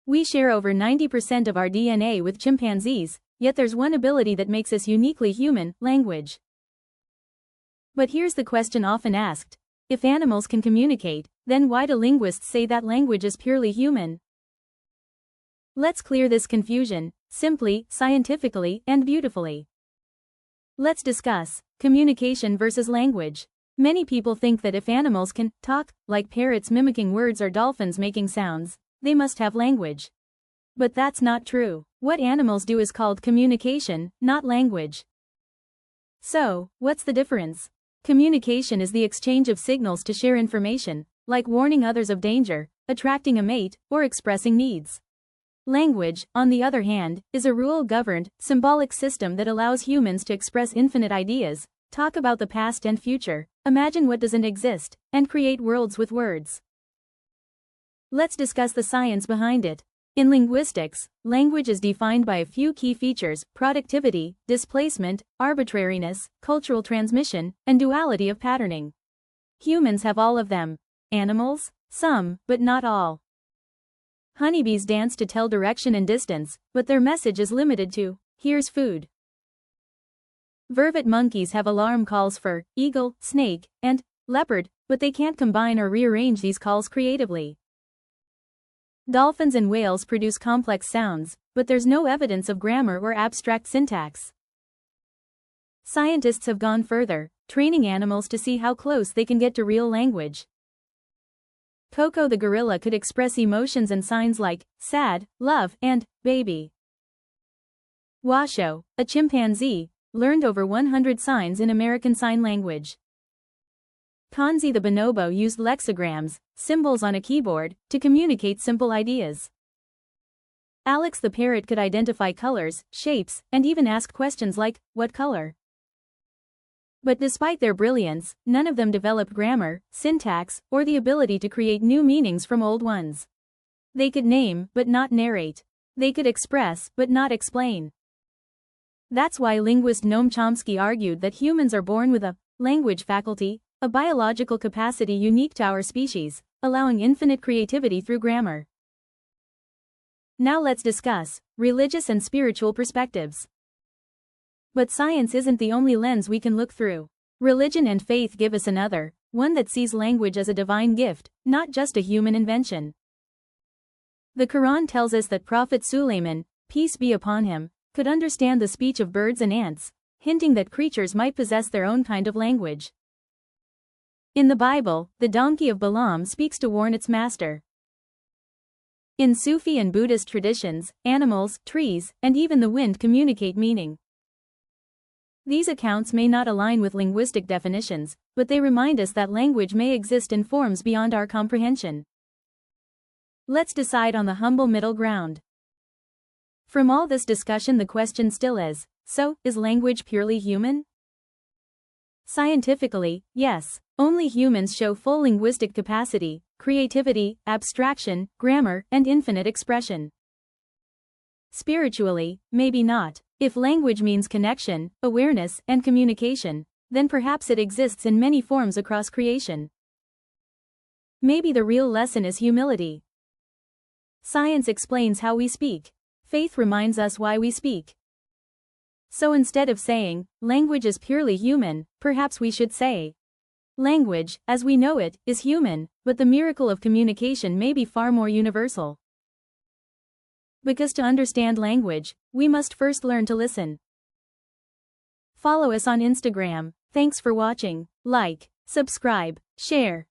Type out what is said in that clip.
We share over 90% of our DNA with chimpanzees, yet there's one ability that makes us uniquely human: language. But here's the question often asked. If animals can communicate, then why do linguists say that language is purely human? Let's clear this confusion, simply, scientifically, and beautifully. Let's discuss communication versus language. Many people think that if animals can talk, like parrots mimicking words or dolphins making sounds, they must have language. But that's not true. What animals do is called communication, not language. So, what's the difference? Communication is the exchange of signals to share information, like warning others of danger, attracting a mate, or expressing needs. Language, on the other hand, is a rule-governed, symbolic system that allows humans to express infinite ideas, talk about the past and future, imagine what doesn't exist, and create worlds with words. Let's discuss the science behind it. In linguistics, language is defined by a few key features: productivity, displacement, arbitrariness, cultural transmission, and duality of patterning. Humans have all of them. Animals? Some, but not all. Honeybees dance to tell direction and distance, but their message is limited to, "Here's food." Vervet monkeys have alarm calls for eagle, snake, and leopard, but they can't combine or rearrange these calls creatively. Dolphins and whales produce complex sounds, but there's no evidence of grammar or abstract syntax. Scientists have gone further, training animals to see how close they can get to real language. Coco the gorilla could express emotions and signs like sad, love, and baby. Washoe, a chimpanzee, learned over 100 signs in American Sign Language. Kanzi the bonobo used lexicograms, symbols on a keyboard, to communicate simple ideas. Alex the parrot could identify colors, shapes, and even ask questions like, "What color?" But despite their brilliance, none of them developed grammar, syntax, or the ability to create new meanings from old ones. They could name, but not narrate. They could express, but not explain. That's why linguist Noam Chomsky argued that humans are born with a language faculty, a biological capacity unique to our species, allowing infinite creativity through grammar. Now let's discuss religious and spiritual perspectives. But science isn't the only lens we can look through. Religion and faith give us another, one that sees language as a divine gift, not just a human invention. The Quran tells us that Prophet Suleiman, peace be upon him, could understand the speech of birds and ants, hinting that creatures might possess their own kind of language. In the Bible, the donkey of Balaam speaks to warn its master. In Sufi and Buddhist traditions, animals, trees, and even the wind communicate meaning. These accounts may not align with linguistic definitions, but they remind us that language may exist in forms beyond our comprehension. Let's decide on the humble middle ground. From all this discussion, the question still is, so, is language purely human? Scientifically, yes. Only humans show full linguistic capacity, creativity, abstraction, grammar, and infinite expression. Spiritually, maybe not. If language means connection, awareness, and communication, then perhaps it exists in many forms across creation. Maybe the real lesson is humility. Science explains how we speak. Faith reminds us why we speak. So instead of saying, language is purely human, perhaps we should say, language, as we know it, is human, but the miracle of communication may be far more universal. Because to understand language, we must first learn to listen. Follow us on Instagram. Thanks for watching. Like, subscribe, share.